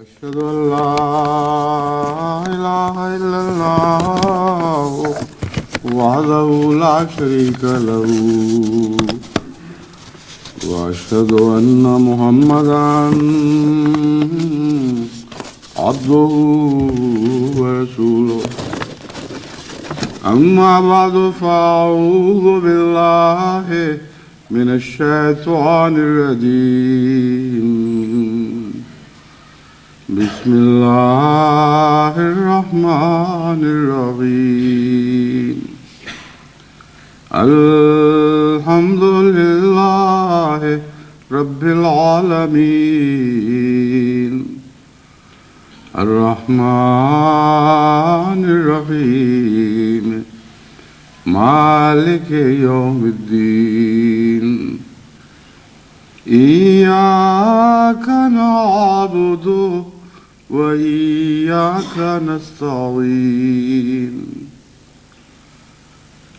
أشهد أن لا إله إلا الله وحده لا شريك له وأشهد أن محمدا عبده ورسوله أما بعد فأعوذ بالله من الشيطان الرجيم بسم الله الرحمن الرحيم الحمد لله رب العالمين الرحمن الرحيم مالك يوم الدين إياك نعبد وإياك نستعين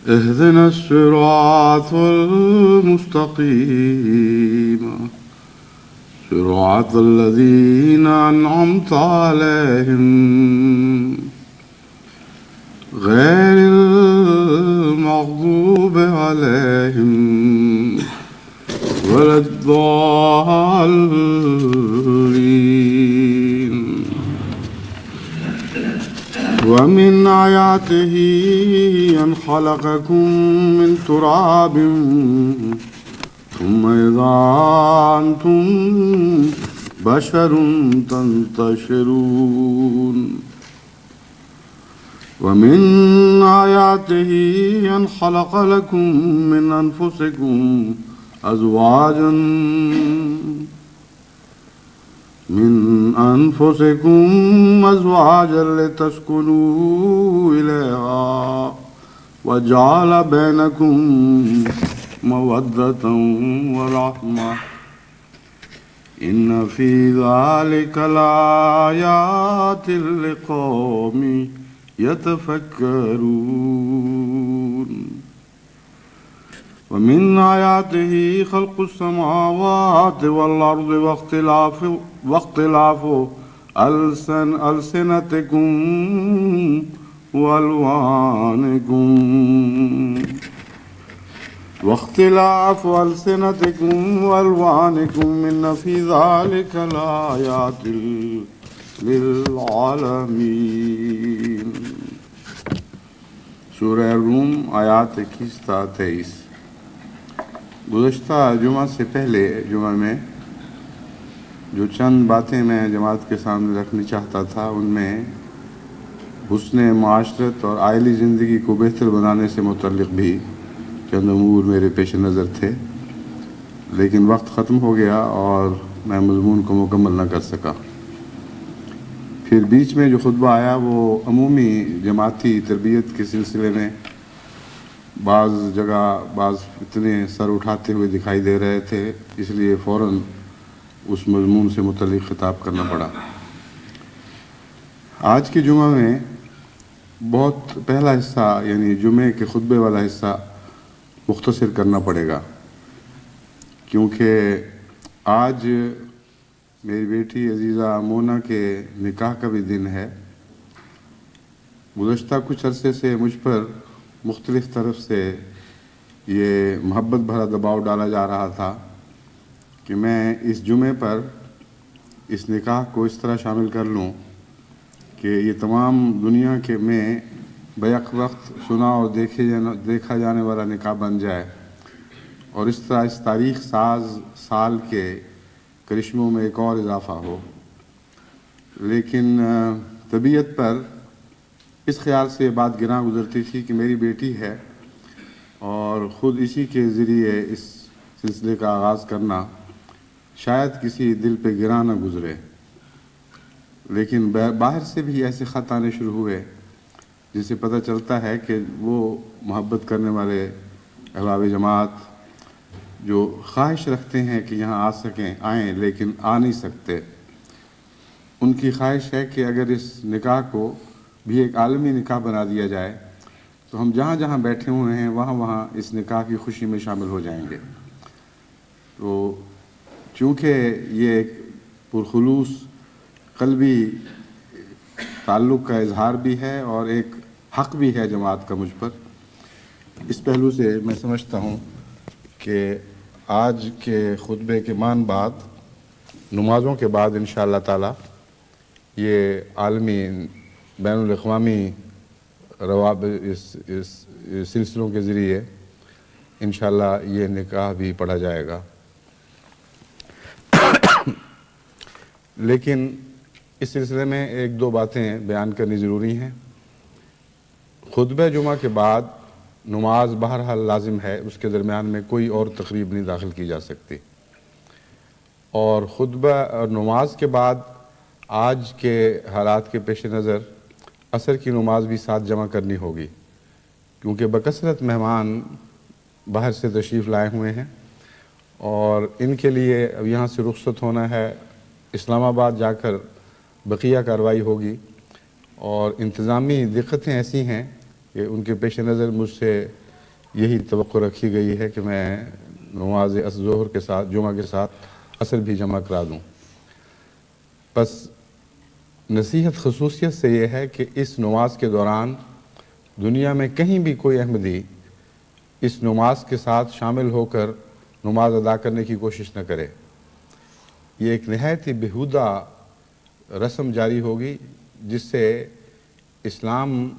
اهدنا الصراط المستقيم صراط الذين أنعمت عليهم غير المغضوب عليهم ولا الضالين ومن آياته أن خلقكم من تراب ثم إذا أنتم بشر تنتشرون ومن آياته أن خلق لكم من أنفسكم أزواجا لتسكنوا إليها وجعل بينكم مودة ورحمة إن في ذلك لآيات لقوم يتفكرون ومن آياته خلق السماوات والأرض واختلاف ألسنتكم وألوانكم إن في ذلك لآيات للعالمين. سورہ روم آیات 21 تا 23. گزشتہ جمعہ سے پہلے جمعہ میں جو چند باتیں میں جماعت کے سامنے رکھنی چاہتا تھا ان میں حسن معاشرت اور عائلی زندگی کو بہتر بنانے سے متعلق بھی چند امور میرے پیش نظر تھے، لیکن وقت ختم ہو گیا اور میں مضمون کو مکمل نہ کر سکا. پھر بیچ میں جو خطبہ آیا وہ عمومی جماعتی تربیت کے سلسلے میں بعض جگہ بعض اتنے سر اٹھاتے ہوئے دکھائی دے رہے تھے، اس لیے فوراً اس مضمون سے متعلق خطاب کرنا پڑا. آج کے جمعہ میں بہت پہلا حصہ یعنی جمعے کے خطبے والا حصہ مختصر کرنا پڑے گا، کیونکہ آج میری بیٹی عزیزہ مونا کے نکاح کا بھی دن ہے. گزشتہ کچھ عرصے سے مجھ پر مختلف طرف سے یہ محبت بھرا دباؤ ڈالا جا رہا تھا کہ میں اس جمعے پر اس نکاح کو اس طرح شامل کر لوں کہ یہ تمام دنیا کے میں بیک وقت سنا اور دیکھا جانے والا نکاح بن جائے، اور اس طرح اس تاریخ ساز سال کے کرشموں میں ایک اور اضافہ ہو. لیکن طبیعت پر اس خیال سے یہ بات گراں گزرتی تھی کہ میری بیٹی ہے اور خود اسی کے ذریعے اس سلسلے کا آغاز کرنا شاید کسی دل پہ گراں نہ گزرے. لیکن باہر سے بھی ایسے خط آنے شروع ہوئے جس سے پتہ چلتا ہے کہ وہ محبت کرنے والے احباب جماعت جو خواہش رکھتے ہیں کہ یہاں آ سکیں آئیں لیکن آ نہیں سکتے، ان کی خواہش ہے کہ اگر اس نکاح کو بھی ایک عالمی نکاح بنا دیا جائے تو ہم جہاں جہاں بیٹھے ہوئے ہیں وہاں وہاں اس نکاح کی خوشی میں شامل ہو جائیں گے. تو چونکہ یہ ایک پرخلوص قلبی تعلق کا اظہار بھی ہے اور ایک حق بھی ہے جماعت کا مجھ پر۔ اس پہلو سے میں سمجھتا ہوں کہ آج کے خطبے کے بعد نمازوں کے بعد انشاءاللہ تعالی یہ عالمی بین الاقوامی روابط اس سلسلوں کے ذریعے انشاءاللہ یہ نکاح بھی پڑھا جائے گا۔ لیکن اس سلسلے میں ایک دو باتیں بیان کرنی ضروری ہیں۔ خطبہ جمعہ کے بعد نماز بہرحال لازم ہے، اس کے درمیان میں کوئی اور تقریب نہیں داخل کی جا سکتی، اور خطبہ اور نماز کے بعد آج کے حالات کے پیش نظر عصر کی نماز بھی ساتھ جمع کرنی ہوگی، کیونکہ بکثرت مہمان باہر سے تشریف لائے ہوئے ہیں اور ان کے لیے اب یہاں سے رخصت ہونا ہے، اسلام آباد جا کر بقیہ کارروائی ہوگی، اور انتظامی دقتیں ایسی ہیں کہ ان کے پیش نظر مجھ سے یہی توقع رکھی گئی ہے کہ میں نماز ظہر کے ساتھ جمعہ کے ساتھ عصر بھی جمع کرا دوں۔ بس نصیحت خصوصیت سے یہ ہے کہ اس نماز کے دوران دنیا میں کہیں بھی کوئی احمدی اس نماز کے ساتھ شامل ہو کر نماز ادا کرنے کی کوشش نہ کرے۔ یہ ایک نہایت ہی بیہودہ رسم جاری ہوگی جس سے اسلام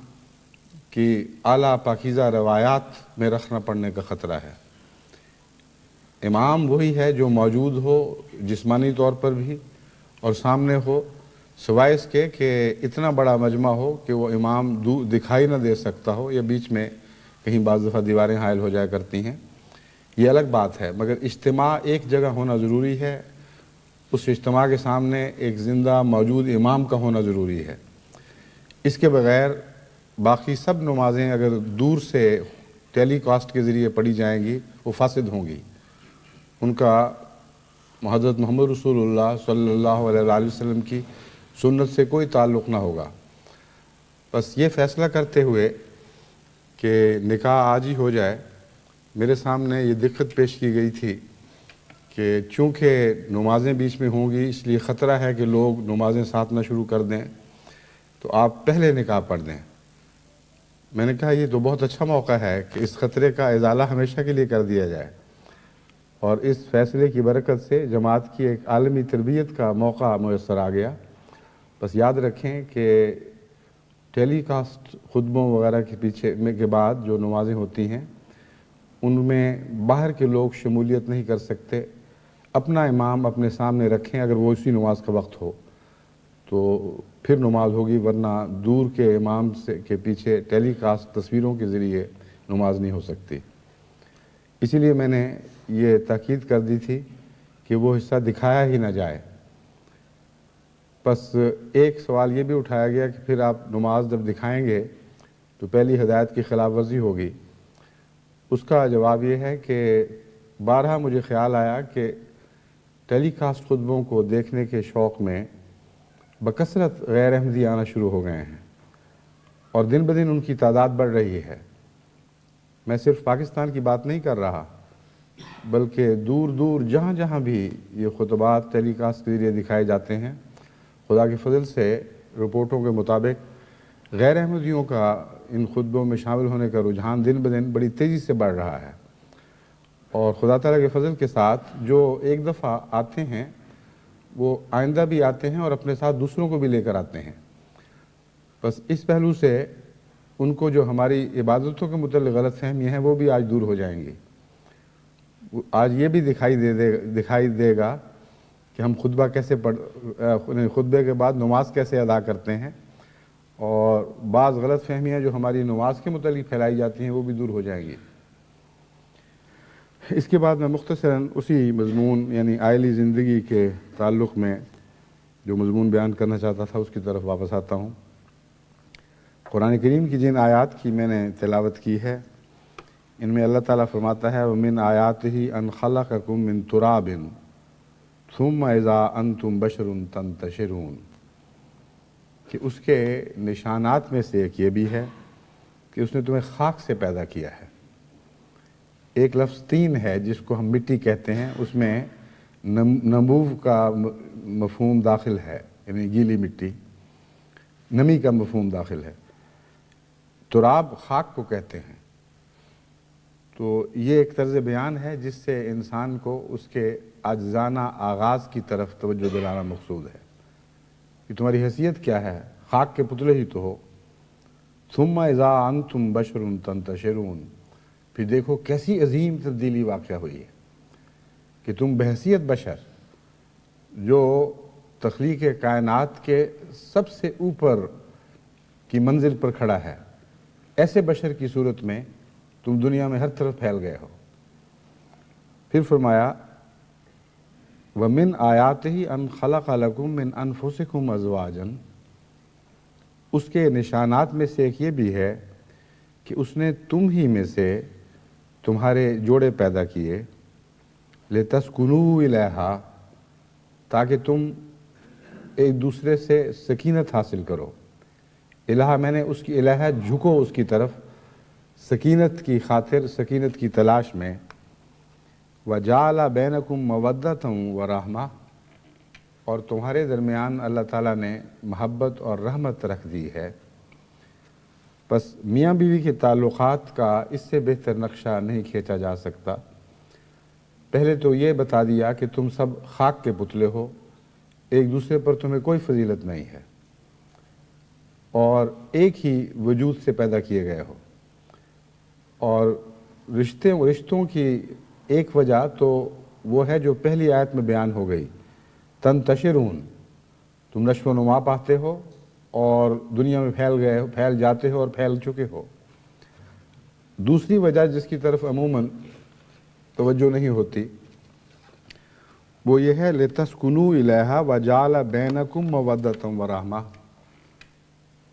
کی اعلیٰ پاکیزہ روایات میں رکھنا پڑنے کا خطرہ ہے۔ امام وہی ہے جو موجود ہو جسمانی طور پر بھی اور سامنے ہو، سوائے اس کے کہ اتنا بڑا مجمع ہو کہ وہ امام دکھائی نہ دے سکتا ہو، یا بیچ میں کہیں بعض دفعہ دیواریں حائل ہو جایا کرتی ہیں، یہ الگ بات ہے، مگر اجتماع ایک جگہ ہونا ضروری ہے۔ اس اجتماع کے سامنے ایک زندہ موجود امام کا ہونا ضروری ہے۔ اس کے بغیر باقی سب نمازیں اگر دور سے ٹیلی کاسٹ کے ذریعے پڑھی جائیں گی وہ فاسد ہوں گی، ان کا حضرت محمد رسول اللہ صلی اللہ علیہ وآلہ وسلم کی سنت سے کوئی تعلق نہ ہوگا۔ بس یہ فیصلہ کرتے ہوئے کہ نکاح آج ہی ہو جائے، میرے سامنے یہ دقت پیش کی گئی تھی کہ چونکہ نمازیں بیچ میں ہوں گی اس لیے خطرہ ہے کہ لوگ نمازیں ساتھ نہ شروع کر دیں، تو آپ پہلے نکاح پڑھ دیں۔ میں نے کہا یہ تو بہت اچھا موقع ہے کہ اس خطرے کا ازالہ ہمیشہ کے لیے کر دیا جائے، اور اس فیصلے کی برکت سے جماعت کی ایک عالمی تربیت کا موقع میسر آ گیا۔ بس یاد رکھیں کہ ٹیلی کاسٹ خطبوں وغیرہ کے بعد جو نمازیں ہوتی ہیں ان میں باہر کے لوگ شمولیت نہیں کر سکتے۔ اپنا امام اپنے سامنے رکھیں، اگر وہ اسی نماز کا وقت ہو تو پھر نماز ہوگی، ورنہ دور کے امام کے پیچھے ٹیلی کاسٹ تصویروں کے ذریعے نماز نہیں ہو سکتی۔ اسی لیے میں نے یہ تاکید کر دی تھی کہ وہ حصہ دکھایا ہی نہ جائے۔ بس ایک سوال یہ بھی اٹھایا گیا کہ پھر آپ نماز جب دکھائیں گے تو پہلی ہدایت کی خلاف ورزی ہوگی۔ اس کا جواب یہ ہے کہ بارہا مجھے خیال آیا کہ ٹیلی کاسٹ خطبوں کو دیکھنے کے شوق میں بکثرت غیر احمدی آنا شروع ہو گئے ہیں، اور دن بدن ان کی تعداد بڑھ رہی ہے۔ میں صرف پاکستان کی بات نہیں کر رہا، بلکہ دور دور جہاں جہاں بھی یہ خطبات ٹیلی کاسٹ کے ذریعے دکھائے جاتے ہیں، خدا کے فضل سے رپورٹوں کے مطابق غیر احمدیوں کا ان خطبوں میں شامل ہونے کا رجحان دن بدن بڑی تیزی سے بڑھ رہا ہے، اور خدا تعالیٰ کے فضل کے ساتھ جو ایک دفعہ آتے ہیں وہ آئندہ بھی آتے ہیں اور اپنے ساتھ دوسروں کو بھی لے کر آتے ہیں۔ بس اس پہلو سے ان کو جو ہماری عبادتوں کے متعلق غلط فہمیاں ہیں وہ بھی آج دور ہو جائیں گی۔ آج یہ بھی دکھائی دے گا کہ ہم خطبہ کیسے خطبے کے بعد نماز کیسے ادا کرتے ہیں، اور بعض غلط فہمیاں جو ہماری نماز کے متعلق پھیلائی جاتی ہیں وہ بھی دور ہو جائیں گی۔ اس کے بعد میں مختصراً اسی مضمون یعنی عائلی زندگی کے تعلق میں جو مضمون بیان کرنا چاہتا تھا اس کی طرف واپس آتا ہوں۔ قرآن کریم کی جن آیات کی میں نے تلاوت کی ہے ان میں اللہ تعالیٰ فرماتا ہے وَمِنْ آیَاتِهِ أَنْ خَلَقَكُم مِّن تُرَابٍ ثُمَّ إِذَا أَنْتُمْ بَشَرٌ تَنْتَشِرُونَ، کہ اس کے نشانات میں سے ایک یہ بھی ہے کہ اس نے تمہیں خاک سے پیدا کیا ہے۔ ایک لفظ تین ہے جس کو ہم مٹی کہتے ہیں، اس میں نمو کا مفہوم داخل ہے، یعنی گیلی مٹی، نمی کا مفہوم داخل ہے۔ تراب خاک کو کہتے ہیں۔ تو یہ ایک طرز بیان ہے جس سے انسان کو اس کے عاجزانہ آغاز کی طرف توجہ دلانا مقصود ہے کہ تمہاری حیثیت کیا ہے، خاک کے پتلے ہی تو ہو۔ ثم اذا انتم بشر تنتشرون، پھر دیکھو کیسی عظیم تبدیلی واقع ہوئی ہے کہ تم بحیثیت بشر جو تخلیق کائنات کے سب سے اوپر کی منزل پر کھڑا ہے، ایسے بشر کی صورت میں تم دنیا میں ہر طرف پھیل گئے ہو۔ پھر فرمایا وَمِنْ آیَاتِهِ أَنْ خَلَقَ لَكُم مِّنْ أَنفُسِكُمْ أَزْوَاجًا، اس کے نشانات میں سے ایک یہ بھی ہے کہ اس نے تم ہی میں سے تمہارے جوڑے پیدا کیے، لِتَسْكُنُوا إِلَيْهَا، تاکہ تم ایک دوسرے سے سکینت حاصل کرو۔ الہ میں نے اس کی الہ جھکو اس کی طرف سکینت کی خاطر، سکینت کی تلاش میں۔ وَجَعَلَ بَيْنَكُمْ مَوَدَّةً وَرَحْمَةً، اور تمہارے درمیان اللہ تعالیٰ نے محبت اور رحمت رکھ دی ہے۔ بس میاں بیوی کے تعلقات کا اس سے بہتر نقشہ نہیں کھینچا جا سکتا۔ پہلے تو یہ بتا دیا کہ تم سب خاک کے پتلے ہو، ایک دوسرے پر تمہیں کوئی فضیلت نہیں ہے، اور ایک ہی وجود سے پیدا کیے گئے ہو۔ اور رشتوں کی ایک وجہ تو وہ ہے جو پہلی آیت میں بیان ہو گئی، تنتشرون، تم نشو و نما پاتے ہو اور دنیا میں پھیل گئے ہو، پھیل جاتے ہو اور پھیل چکے ہو۔ دوسری وجہ جس کی طرف عموماً توجہ نہیں ہوتی وہ یہ ہے لِتَسْكُنُوا إِلَيْهَا وَجَعَلَ بَيْنَكُمْ مَوَدَّةً وَرَحْمَةً،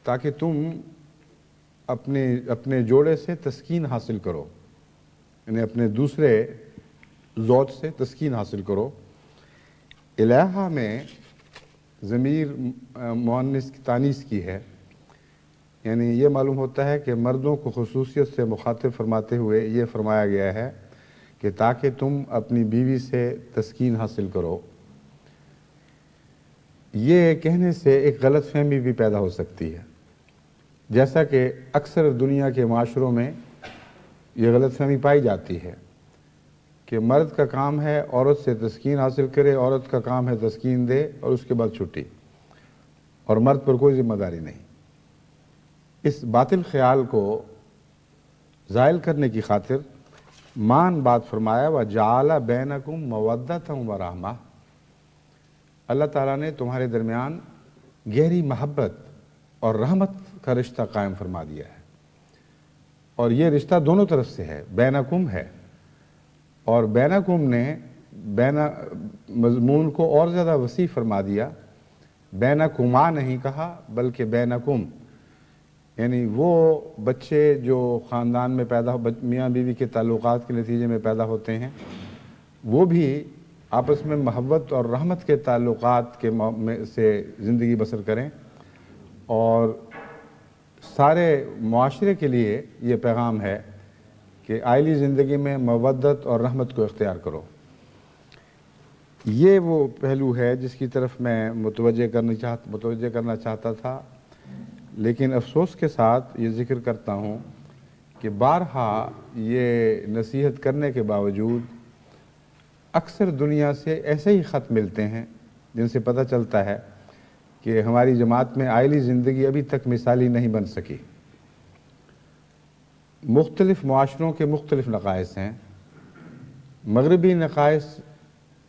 تاکہ تم اپنے جوڑے سے تسکین حاصل کرو، یعنی اپنے دوسرے زوج سے تسکین حاصل کرو۔ الہا میں ضمیر مؤنث تانیث کی ہے، یعنی یہ معلوم ہوتا ہے کہ مردوں کو خصوصیت سے مخاطب فرماتے ہوئے یہ فرمایا گیا ہے کہ تاکہ تم اپنی بیوی سے تسکین حاصل کرو۔ یہ کہنے سے ایک غلط فہمی بھی پیدا ہو سکتی ہے، جیسا کہ اکثر دنیا کے معاشروں میں یہ غلط فہمی پائی جاتی ہے کہ مرد کا کام ہے عورت سے تسکین حاصل کرے، عورت کا کام ہے تسکین دے اور اس کے بعد چھٹی، اور مرد پر کوئی ذمہ داری نہیں۔ اس باطل خیال کو زائل کرنے کی خاطر مان بات فرمایا وَجَعَلَ بَيْنَكُمْ مَوَدَّةً وَرَحْمَةً، اللہ تعالیٰ نے تمہارے درمیان گہری محبت اور رحمت کا رشتہ قائم فرما دیا ہے، اور یہ رشتہ دونوں طرف سے ہے، بینکم ہے، اور بینکم نے مضمون کو اور زیادہ وسیع فرما دیا، بینکما نہیں کہا بلکہ بینکم، یعنی وہ بچے جو خاندان میں میاں بیوی کے تعلقات کے نتیجے میں پیدا ہوتے ہیں وہ بھی آپس میں محبت اور رحمت کے تعلقات سے زندگی بسر کریں، اور سارے معاشرے کے لیے یہ پیغام ہے کہ عائلی زندگی میں مودت اور رحمت کو اختیار کرو۔ یہ وہ پہلو ہے جس کی طرف میں متوجہ کرنا چاہتا تھا، لیکن افسوس کے ساتھ یہ ذکر کرتا ہوں کہ بارہا یہ نصیحت کرنے کے باوجود اکثر دنیا سے ایسے ہی خط ملتے ہیں جن سے پتہ چلتا ہے کہ ہماری جماعت میں عائلی زندگی ابھی تک مثالی نہیں بن سکی۔ مختلف معاشروں کے مختلف نقائص ہیں، مغربی نقائص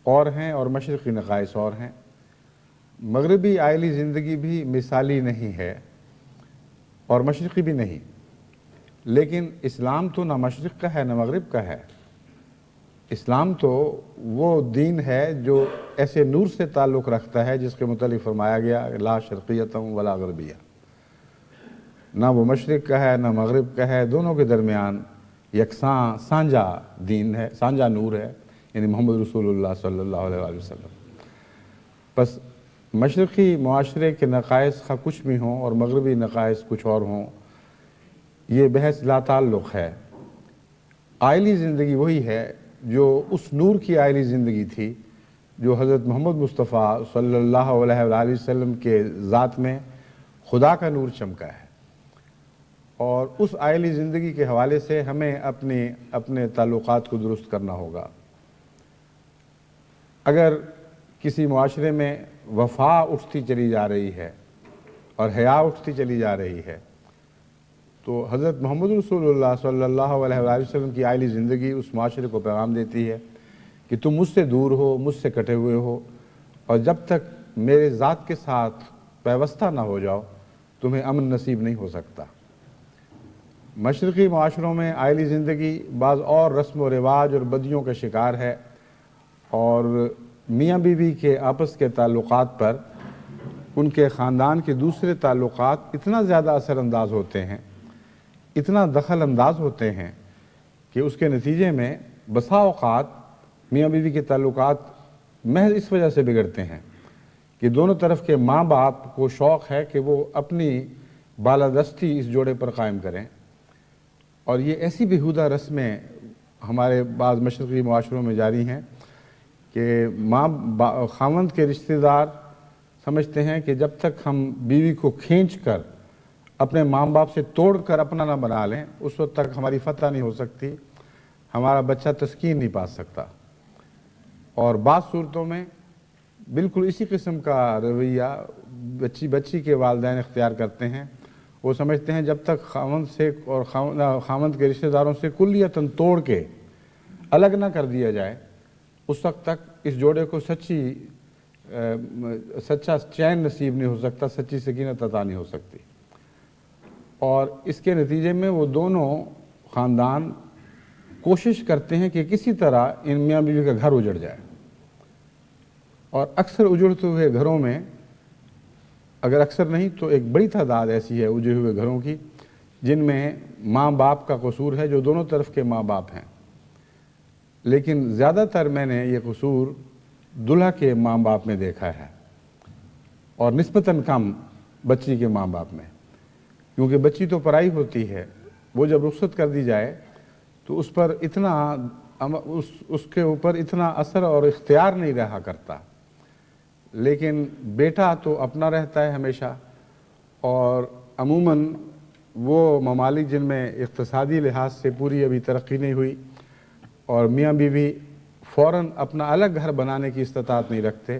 اور ہیں اور مشرقی نقائص اور ہیں۔ مغربی عائلی زندگی بھی مثالی نہیں ہے اور مشرقی بھی نہیں، لیکن اسلام تو نہ مشرق کا ہے نہ مغرب کا ہے۔ اسلام تو وہ دین ہے جو ایسے نور سے تعلق رکھتا ہے جس کے متعلق فرمایا گیا لا شرقیۃ ولا غربیہ، نہ وہ مشرق کا ہے نہ مغرب کا ہے، دونوں کے درمیان یکساں سانجا دین ہے، سانجا نور ہے، یعنی محمد رسول اللہ صلی اللہ علیہ وسلم۔ بس مشرقی معاشرے کے نقائص خواہ کچھ بھی ہوں اور مغربی نقائص کچھ اور ہوں، یہ بحث لا تعلق ہے۔ عائلی زندگی وہی ہے جو اس نور کی عائلی زندگی تھی جو حضرت محمد مصطفیٰ صلی اللہ علیہ وآلہ وسلم کے ذات میں خدا کا نور چمکا ہے، اور اس آئلی زندگی کے حوالے سے ہمیں اپنے تعلقات کو درست کرنا ہوگا۔ اگر کسی معاشرے میں وفا اٹھتی چلی جا رہی ہے اور حیا اٹھتی چلی جا رہی ہے، تو حضرت محمد رسول اللہ صلی اللہ علیہ وآلہ وسلم کی آئلی زندگی اس معاشرے کو پیغام دیتی ہے کہ تم مجھ سے دور ہو، مجھ سے کٹے ہوئے ہو، اور جب تک میرے ذات کے ساتھ پیوستہ نہ ہو جاؤ تمہیں امن نصیب نہیں ہو سکتا۔ مشرقی معاشروں میں آئلی زندگی بعض اور رسم و رواج اور بدیوں کا شکار ہے، اور میاں بیوی کے آپس کے تعلقات پر ان کے خاندان کے دوسرے تعلقات اتنا زیادہ اثر انداز ہوتے ہیں، اتنا دخل انداز ہوتے ہیں کہ اس کے نتیجے میں بسا اوقات میاں بیوی کے تعلقات محض اس وجہ سے بگڑتے ہیں کہ دونوں طرف کے ماں باپ کو شوق ہے کہ وہ اپنی بالادستی اس جوڑے پر قائم کریں، اور یہ ایسی بیہودہ رسمیں ہمارے بعض مشرقی معاشروں میں جاری ہیں کہ خاوند کے رشتہ دار سمجھتے ہیں کہ جب تک ہم بیوی کو کھینچ کر اپنے ماں باپ سے توڑ کر اپنا نہ بنا لیں اس وقت تک ہماری فتح نہیں ہو سکتی، ہمارا بچہ تسکین نہیں پا سکتا۔ اور بعض صورتوں میں بالکل اسی قسم کا رویہ بچی کے والدین اختیار کرتے ہیں۔ وہ سمجھتے ہیں جب تک خاوند سے اور خاوند کے رشتہ داروں سے کلیتاً توڑ کے الگ نہ کر دیا جائے اس وقت تک اس جوڑے کو سچا چین نصیب نہیں ہو سکتا، سچی سکینت عطا نہیں ہو سکتی، اور اس کے نتیجے میں وہ دونوں خاندان کوشش کرتے ہیں کہ کسی طرح ان میاں بیوی کا گھر اجڑ جائے۔ اور اکثر اجڑتے ہوئے گھروں میں، اگر اکثر نہیں تو ایک بڑی تعداد ایسی ہے اجڑے ہوئے گھروں کی جن میں ماں باپ کا قصور ہے، جو دونوں طرف کے ماں باپ ہیں، لیکن زیادہ تر میں نے یہ قصور دلہا کے ماں باپ میں دیکھا ہے اور نسبتاً کم بچی کے ماں باپ میں، کیونکہ بچی تو پرائی ہوتی ہے، وہ جب رخصت کر دی جائے تو اس پر اس کے اوپر اتنا اثر اور اختیار نہیں رہا کرتا، لیکن بیٹا تو اپنا رہتا ہے ہمیشہ۔ اور عموماً وہ ممالک جن میں اقتصادی لحاظ سے پوری ابھی ترقی نہیں ہوئی اور میاں بیوی فوراً اپنا الگ گھر بنانے کی استطاعت نہیں رکھتے،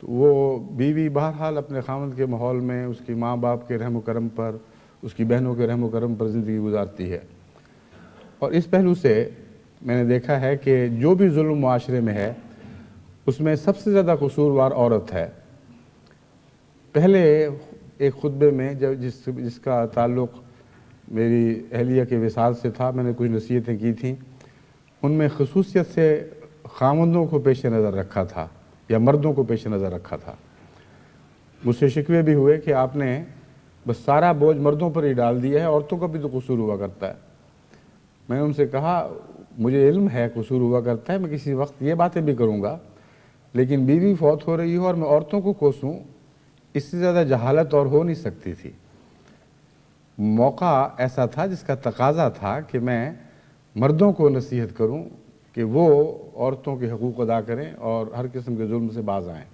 تو وہ بیوی بہرحال اپنے خاوند کے ماحول میں اس کی ماں باپ کے رحم و کرم پر، اس کی بہنوں کے رحم و کرم پر زندگی گزارتی ہے۔ اور اس پہلو سے میں نے دیکھا ہے کہ جو بھی ظلم معاشرے میں ہے اس میں سب سے زیادہ قصوروار عورت ہے۔ پہلے ایک خطبے میں جس کا تعلق میری اہلیہ کے وصال سے تھا، میں نے کچھ نصیحتیں کی تھیں، ان میں خصوصیت سے خاوندوں کو پیش نظر رکھا تھا یا مردوں کو پیش نظر رکھا تھا۔ مجھ سے شکوے بھی ہوئے کہ آپ نے بس سارا بوجھ مردوں پر ہی ڈال دیا ہے، عورتوں کا بھی تو قصور ہوا کرتا ہے۔ میں نے ان سے کہا مجھے علم ہے قصور ہوا کرتا ہے، میں کسی وقت یہ باتیں بھی کروں گا، لیکن بیوی فوت ہو رہی ہو اور میں عورتوں کو کوسوں، اس سے زیادہ جہالت اور ہو نہیں سکتی تھی۔ موقع ایسا تھا جس کا تقاضا تھا کہ میں مردوں کو نصیحت کروں کہ وہ عورتوں کے حقوق ادا کریں اور ہر قسم کے ظلم سے باز آئیں۔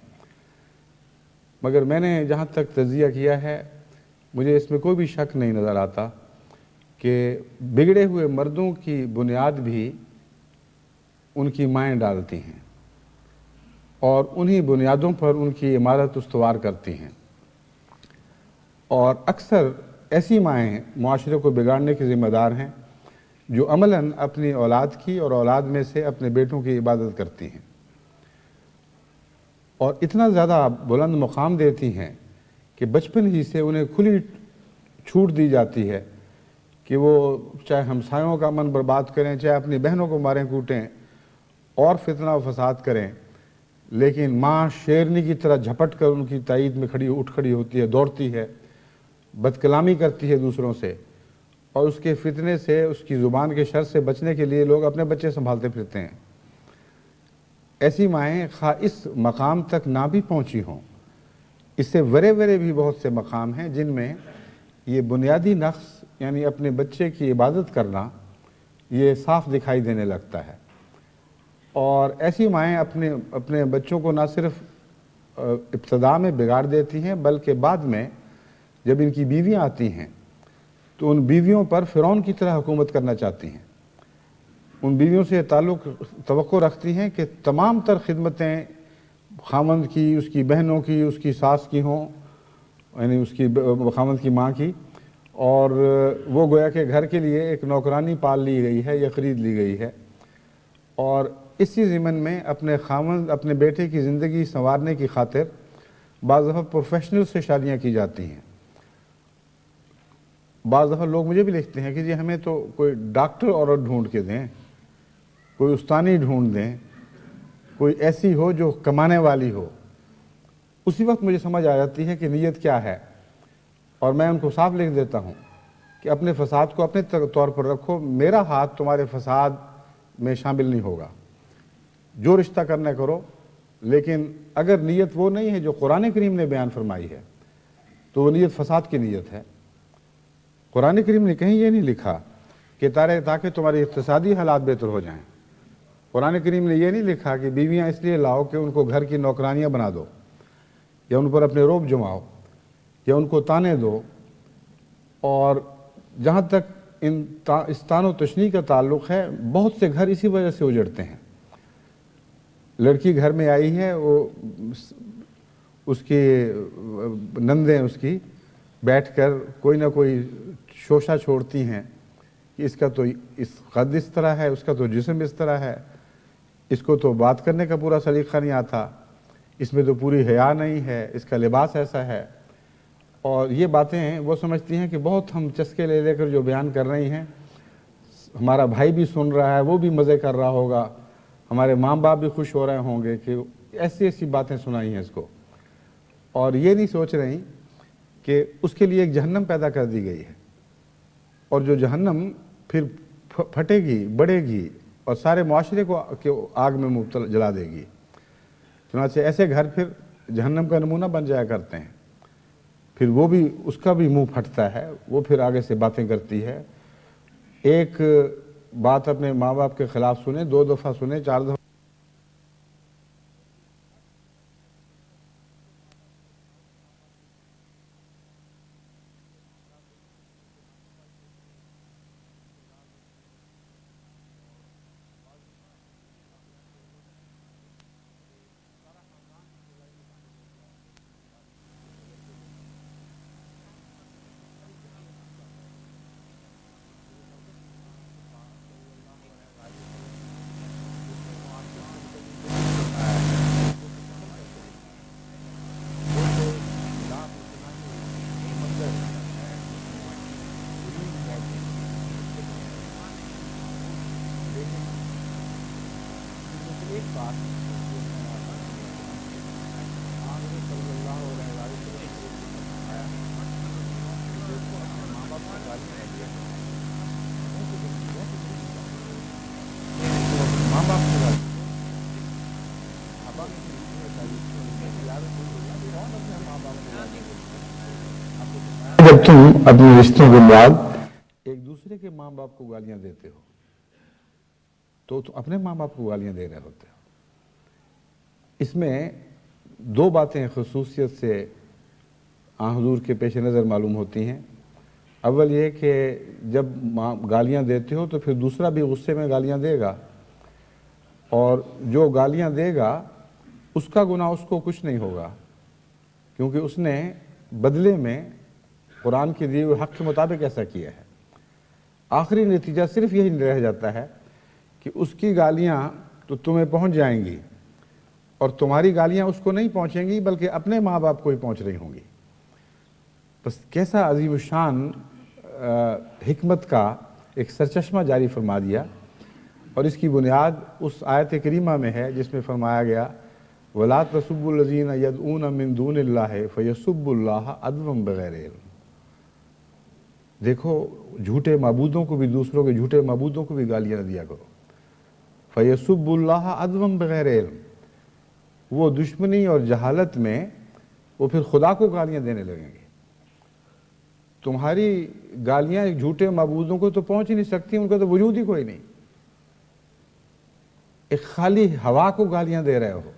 مگر میں نے جہاں تک تجزیہ کیا ہے مجھے اس میں کوئی بھی شک نہیں نظر آتا کہ بگڑے ہوئے مردوں کی بنیاد بھی ان کی مائیں ڈالتی ہیں اور انہی بنیادوں پر ان کی عمارت استوار کرتی ہیں، اور اکثر ایسی مائیں معاشرے کو بگاڑنے کی ذمہ دار ہیں جو عملاً اپنی اولاد کی اور اولاد میں سے اپنے بیٹوں کی عبادت کرتی ہیں اور اتنا زیادہ بلند مقام دیتی ہیں کہ بچپن ہی سے انہیں کھلی چھوٹ دی جاتی ہے کہ وہ چاہے ہمسایوں کا من برباد کریں، چاہے اپنی بہنوں کو ماریں کوٹیں اور فتنہ و فساد کریں، لیکن ماں شیرنی کی طرح جھپٹ کر ان کی تائید میں اٹھ کھڑی ہوتی ہے، دوڑتی ہے، بد کلامی کرتی ہے دوسروں سے، اور اس کے فتنے سے، اس کی زبان کے شر سے بچنے کے لیے لوگ اپنے بچے سنبھالتے پھرتے ہیں۔ ایسی مائیں خواہ اس مقام تک نہ بھی پہنچی ہوں، اس سے ورے بھی بہت سے مقام ہیں جن میں یہ بنیادی نقص یعنی اپنے بچے کی عبادت کرنا یہ صاف دکھائی دینے لگتا ہے۔ اور ایسی مائیں اپنے بچوں کو نہ صرف ابتدا میں بگاڑ دیتی ہیں بلکہ بعد میں جب ان کی بیویاں آتی ہیں تو ان بیویوں پر فرعون کی طرح حکومت کرنا چاہتی ہیں. ان بیویوں سے تعلق توقع رکھتی ہیں کہ تمام تر خدمتیں خاوند کی، اس کی بہنوں کی، اس کی ساس کی ہوں، یعنی اس کی خاوند کی ماں کی، اور وہ گویا کہ گھر کے لیے ایک نوکرانی پال لی گئی ہے یا خرید لی گئی ہے. اور اسی ضمن میں اپنے بیٹے کی زندگی سنوارنے کی خاطر بعض دفعہ پروفیشنل سے شادیاں کی جاتی ہیں. بعض دفعہ لوگ مجھے بھی لکھتے ہیں کہ جی ہمیں تو کوئی ڈاکٹر عورت ڈھونڈ کے دیں، کوئی استانی ڈھونڈ دیں، کوئی ایسی ہو جو کمانے والی ہو. اسی وقت مجھے سمجھ آ جاتی ہے کہ نیت کیا ہے، اور میں ان کو صاف لکھ دیتا ہوں کہ اپنے فساد کو اپنے طور پر رکھو، میرا ہاتھ تمہارے فساد میں شامل نہیں ہوگا. جو رشتہ کرنا کرو، لیکن اگر نیت وہ نہیں ہے جو قرآن کریم نے بیان فرمائی ہے تو وہ نیت فساد کی نیت ہے. قرآن کریم نے کہیں یہ نہیں لکھا کہ تاکہ تمہارے اقتصادی حالات بہتر ہو جائیں. قرآن کریم نے یہ نہیں لکھا کہ بیویاں اس لیے لاؤ کہ ان کو گھر کی نوکرانیاں بنا دو، یا ان پر اپنے روب جماؤ، یا ان کو تانے دو. اور جہاں تک اس تان و تشنیع کا تعلق ہے، بہت سے گھر اسی وجہ سے اجڑتے ہیں. لڑکی گھر میں آئی ہے، وہ اس کی نندیں اس کی بیٹھ کر کوئی نہ کوئی شوشہ چھوڑتی ہیں کہ اس کا تو اس قد اس طرح ہے، اس کا تو جسم اس طرح ہے، اس کو تو بات کرنے کا پورا سلیقہ نہیں آتا، اس میں تو پوری حیا نہیں ہے، اس کا لباس ایسا ہے. اور یہ باتیں وہ سمجھتی ہیں کہ بہت ہم چسکے لے لے کر جو بیان کر رہی ہیں، ہمارا بھائی بھی سن رہا ہے، وہ بھی مزے کر رہا ہوگا، ہمارے ماں باپ بھی خوش ہو رہے ہوں گے کہ ایسی ایسی باتیں سنائی ہیں اس کو. اور یہ نہیں سوچ رہی کہ اس کے لیے ایک جہنم پیدا کر دی گئی ہے، اور جو جہنم پھر پھٹے گی، بڑھے گی، اور سارے معاشرے کو آگ میں مبتلا جلا دے گی. چنانچہ ایسے گھر پھر جہنم کا نمونہ بن جایا کرتے ہیں. پھر وہ بھی، اس کا بھی منہ پھٹتا ہے، وہ پھر آگے سے باتیں کرتی ہے. ایک بات اپنے ماں باپ کے خلاف سنیں، 2 دفعہ سنیں، 4 دفعہ جب تم اپنے رشتوں کے بعد ایک دوسرے کے ماں باپ کو گالیاں دیتے ہو تو تم اپنے ماں باپ کو گالیاں دے رہے ہوتے ہو. اس میں 2 باتیں خصوصیت سے حضور کے پیش نظر معلوم ہوتی ہیں. اول یہ کہ جب گالیاں دیتے ہو تو پھر دوسرا بھی غصے میں گالیاں دے گا، اور جو گالیاں دے گا اس کا گناہ اس کو کچھ نہیں ہوگا، کیونکہ اس نے بدلے میں قرآن کے دیے ہوئے حق کے مطابق ایسا کیا ہے. آخری نتیجہ صرف یہی رہ جاتا ہے کہ اس کی گالیاں تو تمہیں پہنچ جائیں گی، اور تمہاری گالیاں اس کو نہیں پہنچیں گی بلکہ اپنے ماں باپ کو ہی پہنچ رہی ہوں گی. بس کیسا عظیم الشان حکمت کا ایک سرچشمہ جاری فرما دیا. اور اس کی بنیاد اس آیت کریمہ میں ہے جس میں فرمایا گیا وَلَا تَسُبُّوا الَّذِينَ يَدْعُونَ مِن دُونِ اللَّهِ فَيَسُبُّوا اللَّهَ عَدْوًا بِغَيْرِ عِلْمٍ. دیکھو جھوٹے معبودوں کو بھی، دوسروں کے جھوٹے معبودوں کو بھی گالیاں نہ دیا کرو. فَيَسُبُّوا اللَّهَ عَدْوًا بِغَيْرِ عِلْمٍ. وہ دشمنی اور جہالت میں وہ پھر خدا کو گالیاں دینے لگیں گے. تمہاری گالیاں ایک جھوٹے معبودوں کو تو پہنچ ہی نہیں سکتی، ان کا تو وجود ہی کوئی نہیں. ایک خالی ہوا کو گالیاں دے رہے ہو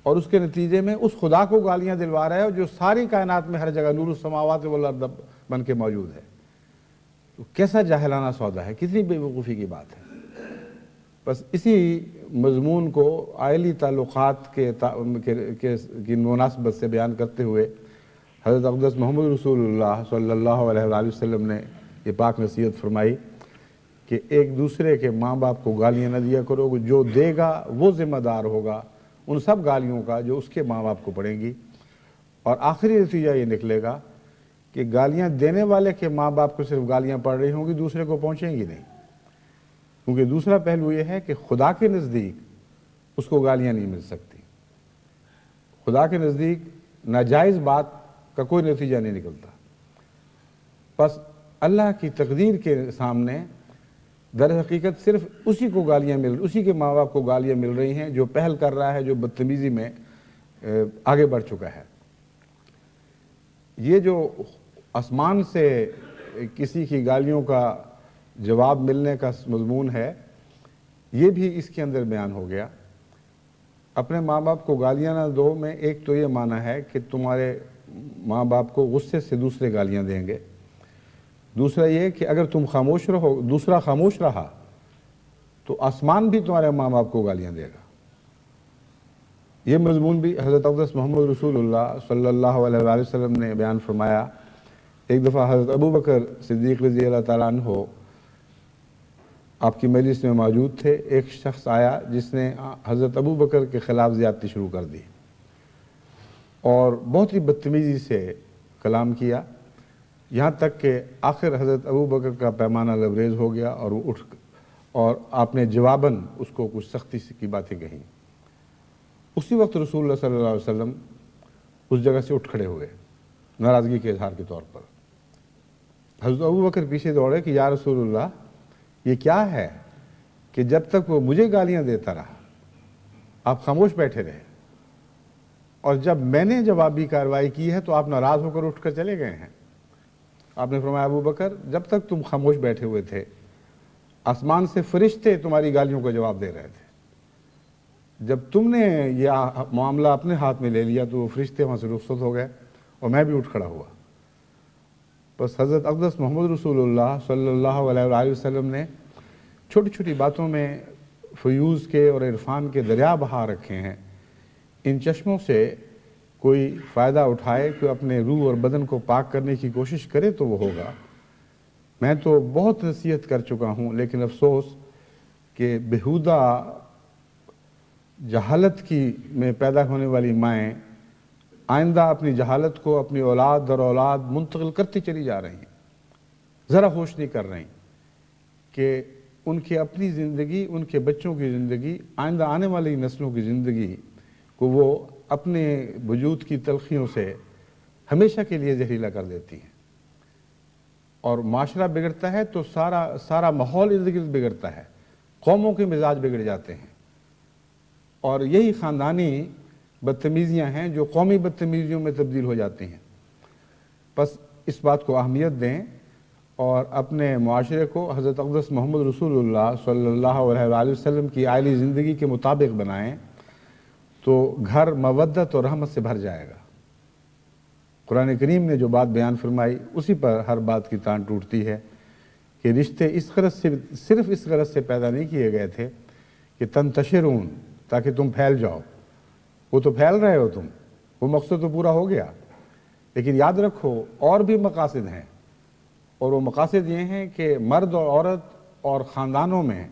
اور اس کے نتیجے میں اس خدا کو گالیاں دلوا رہے ہو جو ساری کائنات میں ہر جگہ نور السماوات والارض بن کے موجود ہے. تو کیسا جاہلانہ سودا ہے, کتنی بے وقوفی کی بات ہے. بس اسی مضمون کو آئلی تعلقات کی مناسبت سے بیان کرتے ہوئے حضرت اقدس محمد رسول اللہ صلی اللہ علیہ وآلہ وسلم نے یہ پاک نصیحت فرمائی کہ ایک دوسرے کے ماں باپ کو گالیاں نہ دیا کرو, جو دے گا وہ ذمہ دار ہوگا ان سب گالیوں کا جو اس کے ماں باپ کو پڑیں گی. اور آخری نتیجہ یہ نکلے گا کہ گالیاں دینے والے کے ماں باپ کو صرف گالیاں پڑ رہی ہوں گی, دوسرے کو پہنچیں گی نہیں. کیونکہ دوسرا پہلو یہ ہے کہ خدا کے نزدیک اس کو گالیاں نہیں مل سکتی. خدا کے نزدیک ناجائز بات کا کوئی نتیجہ نہیں نکلتا. بس اللہ کی تقدیر کے سامنے در حقیقت صرف اسی کو گالیاں اسی کے ماں باپ کو گالیاں مل رہی ہیں جو پہل کر رہا ہے, جو بدتمیزی میں آگے بڑھ چکا ہے. یہ جو آسمان سے کسی کی گالیوں کا جواب ملنے کا مضمون ہے, یہ بھی اس کے اندر بیان ہو گیا. اپنے ماں باپ کو گالیاں نہ دو میں ایک تو یہ معنی ہے کہ تمہارے ماں باپ کو غصے سے دوسرے گالیاں دیں گے. دوسرا یہ کہ اگر تم خاموش رہو, دوسرا خاموش رہا تو آسمان بھی تمہارے ماں باپ کو گالیاں دے گا. یہ مضمون بھی حضرت اقدس محمد رسول اللہ صلی اللہ علیہ وآلہ وسلم نے بیان فرمایا. ایک دفعہ حضرت ابو بکر صدیق رضی اللہ تعالیٰ عنہ آپ کی مجلس میں موجود تھے. ایک شخص آیا جس نے حضرت ابو بکر کے خلاف زیادتی شروع کر دی اور بہت ہی بدتمیزی سے کلام کیا, یہاں تک کہ آخر حضرت ابو بکر کا پیمانہ لبریز ہو گیا اور وہ اور آپ نے جواباً اس کو کچھ سختی کی باتیں کہیں. اسی وقت رسول اللہ صلی اللہ علیہ وسلم اس جگہ سے اٹھ کھڑے ہوئے ناراضگی کے اظہار کے طور پر. حضرت ابو بکر پیچھے دوڑے کہ یا رسول اللہ, یہ کیا ہے کہ جب تک وہ مجھے گالیاں دیتا رہا آپ خاموش بیٹھے رہے, اور جب میں نے جوابی کارروائی کی ہے تو آپ ناراض ہو کر اٹھ کر چلے گئے ہیں. آپ نے فرمایا ابو بکر, جب تک تم خاموش بیٹھے ہوئے تھے آسمان سے فرشتے تمہاری گالیوں کا جواب دے رہے تھے. جب تم نے یہ معاملہ اپنے ہاتھ میں لے لیا تو وہ فرشتے وہاں سے رخصت ہو گئے اور میں بھی اٹھ کھڑا ہوا. بس حضرت اقدس محمد رسول اللہ صلی اللہ علیہ وآلہ وسلم نے چھوٹی چھوٹی باتوں میں فیوز کے اور عرفان کے دریا بہا رکھے ہیں. ان چشموں سے کوئی فائدہ اٹھائے کہ اپنے روح اور بدن کو پاک کرنے کی کوشش کرے تو وہ ہوگا. میں تو بہت نصیحت کر چکا ہوں, لیکن افسوس کہ بےہودہ جہالت میں پیدا ہونے والی مائیں آئندہ اپنی جہالت کو اپنی اولاد در اولاد منتقل کرتی چلی جا رہی ہیں. ذرا ہوش نہیں کر رہی کہ ان کی اپنی زندگی, ان کے بچوں کی زندگی, آئندہ آنے والی نسلوں کی زندگی کو وہ اپنے وجود کی تلخیوں سے ہمیشہ کے لیے زہریلا کر دیتی ہیں. اور معاشرہ بگڑتا ہے تو سارا ماحول ارد گرد بگڑتا ہے, قوموں کے مزاج بگڑ جاتے ہیں, اور یہی خاندانی بدتمیزیاں ہیں جو قومی بدتمیزیوں میں تبدیل ہو جاتی ہیں. بس اس بات کو اہمیت دیں اور اپنے معاشرے کو حضرت اقدس محمد رسول اللہ صلی اللہ علیہ وآلہ وسلم کی عالی زندگی کے مطابق بنائیں تو گھر مودت اور رحمت سے بھر جائے گا. قرآن کریم نے جو بات بیان فرمائی اسی پر ہر بات کی تان ٹوٹتی ہے کہ رشتے صرف اس غرض سے پیدا نہیں کیے گئے تھے کہ تنتشرون, تاکہ تم پھیل جاؤ. وہ تو پھیل رہے ہو تم, وہ مقصد تو پورا ہو گیا, لیکن یاد رکھو اور بھی مقاصد ہیں, اور وہ مقاصد یہ ہیں کہ مرد اور عورت اور خاندانوں میں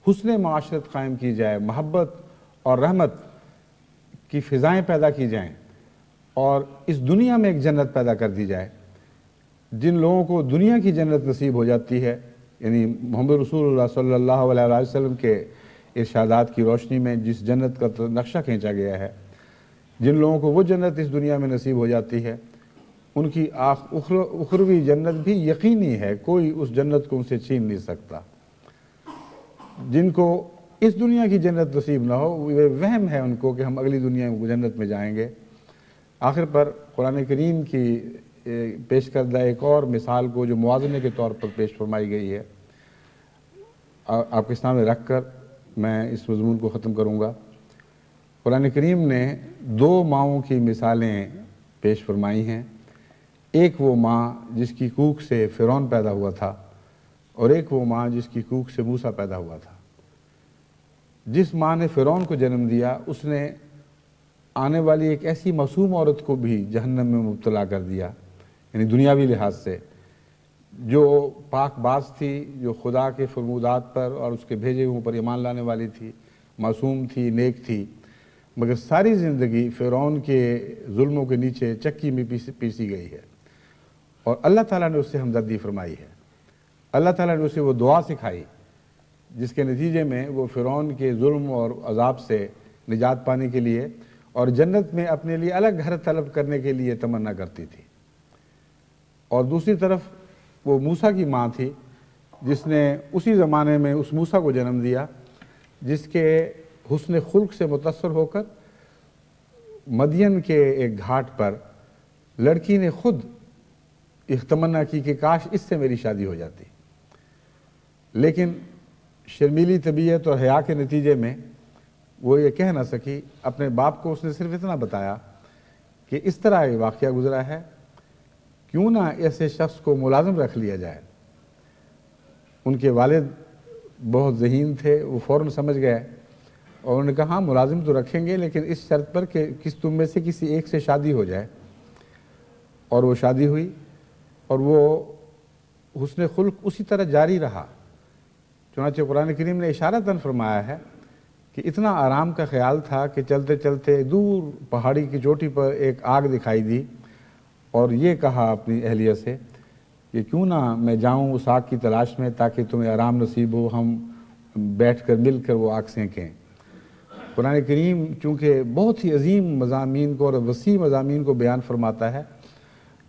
حسن معاشرت قائم کی جائے, محبت اور رحمت کی فضائیں پیدا کی جائیں, اور اس دنیا میں ایک جنت پیدا کر دی جائے. جن لوگوں کو دنیا کی جنت نصیب ہو جاتی ہے, یعنی محمد رسول اللہ صلی اللہ علیہ وسلم کے ارشادات کی روشنی میں جس جنت کا نقشہ کھینچا گیا ہے, جن لوگوں کو وہ جنت اس دنیا میں نصیب ہو جاتی ہے ان کی اخروی جنت بھی یقینی ہے, کوئی اس جنت کو ان سے چھین نہیں سکتا. جن کو اس دنیا کی جنت نصیب نہ ہو وہ وہم ہے ان کو کہ ہم اگلی دنیا میں جنت میں جائیں گے. آخر پر قرآن کریم کی پیش کردہ ایک اور مثال کو جو موازنے کے طور پر پیش فرمائی گئی ہے آپ کے سامنے رکھ کر میں اس مضمون کو ختم کروں گا۔ قرآن کریم نے دو ماؤں کی مثالیں پیش فرمائی ہیں، ایک وہ ماں جس کی کوکھ سے فرعون پیدا ہوا تھا، اور ایک وہ ماں جس کی کوکھ سے موسیٰ پیدا ہوا تھا۔ جس ماں نے فرعون کو جنم دیا، اس نے آنے والی ایک ایسی معصوم عورت کو بھی جہنم میں مبتلا کر دیا، یعنی دنیاوی لحاظ سے، جو پاک باز تھی، جو خدا کے فرمودات پر اور اس کے بھیجے ہوئے پر ایمان لانے والی تھی، معصوم تھی، نیک تھی، مگر ساری زندگی فرعون کے ظلموں کے نیچے چکی میں پیسی گئی ہے، اور اللہ تعالیٰ نے اس سے ہمدردی فرمائی ہے۔ اللہ تعالیٰ نے اسے وہ دعا سکھائی جس کے نتیجے میں وہ فرعون کے ظلم اور عذاب سے نجات پانے کے لیے اور جنت میں اپنے لیے الگ گھر طلب کرنے کے لیے تمنا کرتی تھی۔ اور دوسری طرف وہ موسیٰ کی ماں تھی، جس نے اسی زمانے میں اس موسیٰ کو جنم دیا جس کے حسن خلق سے متاثر ہو کر مدین کے ایک گھاٹ پر لڑکی نے خود ایک تمنا کی کہ کاش اس سے میری شادی ہو جاتی، لیکن شرمیلی طبیعت اور حیا کے نتیجے میں وہ یہ کہہ نہ سکی۔ اپنے باپ کو اس نے صرف اتنا بتایا کہ اس طرح یہ واقعہ گزرا ہے، کیوں نہ ایسے شخص کو ملازم رکھ لیا جائے۔ ان کے والد بہت ذہین تھے، وہ فوراً سمجھ گئے اور انہوں نے کہا ہاں ملازم تو رکھیں گے، لیکن اس شرط پر کہ تم میں سے کسی ایک سے شادی ہو جائے۔ اور وہ شادی ہوئی، اور وہ حسن خلق اسی طرح جاری رہا۔ چنانچہ قرآن کریم نے اشارتاً فرمایا ہے کہ اتنا آرام کا خیال تھا کہ چلتے چلتے دور پہاڑی کی چوٹی پر ایک آگ دکھائی دی، اور یہ کہا اپنی اہلیہ سے کہ کیوں نہ میں جاؤں اس آگ کی تلاش میں تاکہ تمہیں آرام نصیب ہو، ہم بیٹھ کر مل کر وہ آگ سینکیں۔ قرآن کریم چونکہ بہت ہی عظیم مضامین کو اور وسیع مضامین کو بیان فرماتا ہے،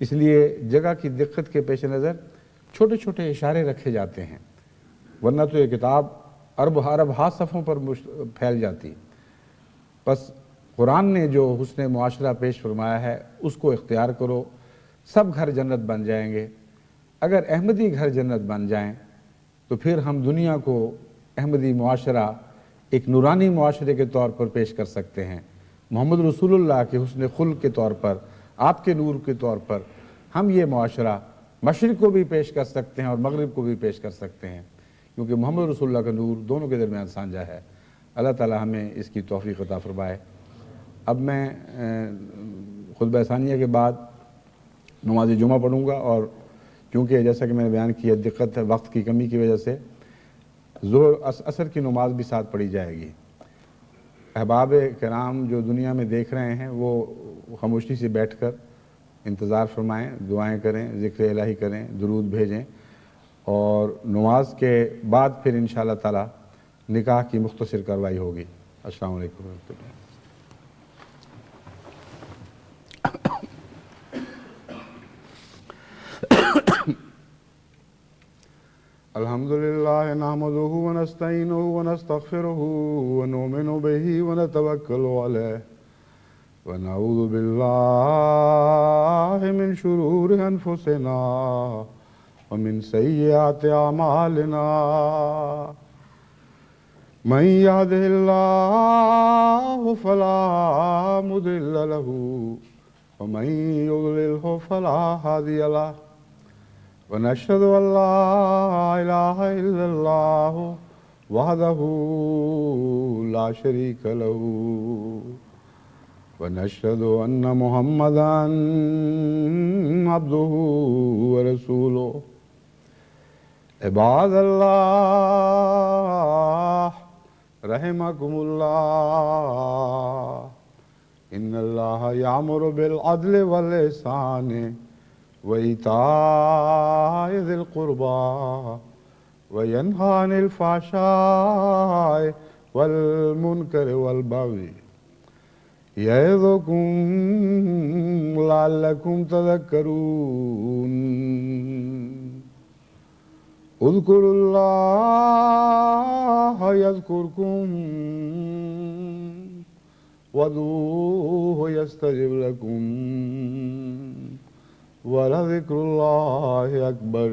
اس لیے جگہ کی دقت کے پیش نظر چھوٹے چھوٹے اشارے رکھے جاتے ہیں، ورنہ تو یہ کتاب ارب ہاتھ صفحوں پر پھیل جاتی۔ بس قرآن نے جو حسن معاشرہ پیش فرمایا ہے اس کو اختیار کرو، سب گھر جنت بن جائیں گے۔ اگر احمدی گھر جنت بن جائیں تو پھر ہم دنیا کو احمدی معاشرہ ایک نورانی معاشرے کے طور پر پیش کر سکتے ہیں۔ محمد رسول اللہ کے حسن خلق کے طور پر، آپ کے نور کے طور پر ہم یہ معاشرہ مشرق کو بھی پیش کر سکتے ہیں اور مغرب کو بھی پیش کر سکتے ہیں، کیونکہ محمد رسول اللہ کا نور دونوں کے درمیان سانجا ہے۔ اللہ تعالی ہمیں اس کی توفیق عطا فرمائے۔ اب میں خطبہ ثانیہ کے بعد نماز جمعہ پڑھوں گا، اور کیونکہ جیسا کہ میں نے بیان کیا دقت ہے وقت کی کمی کی وجہ سے ظہر عصر کی نماز بھی ساتھ پڑھی جائے گی۔ احباب کرام جو دنیا میں دیکھ رہے ہیں وہ خاموشی سے بیٹھ کر انتظار فرمائیں، دعائیں کریں، ذکر الہی کریں، درود بھیجیں، اور نماز کے بعد پھر انشاءاللہ تعالی نکاح کی مختصر کارروائی ہوگی۔ السلام علیکم ورحمۃ اللہ۔ الحمد لله نحمده ونستعينه ونستغفره ونؤمن به ونتوكل عليه ونعوذ بالله من شرور أنفسنا ومن سيئات أعمالنا من يهده الله فلا مضل له ومن يضلله فلا هادي له ونشهد أن لا إله إلا الله وحده لا شريك له ونشهد أن محمدًا عبده ورسوله عباد الله رحمكم الله إن الله يأمر بالعدل والإحسان وإيتاء ذي القربى وينهى عن الفحشاء والمنكر والبغي يعظكم لعلكم تذكرون اذكروا الله يذكركم وادعوه يستجب لكم ولذكر الله أكبر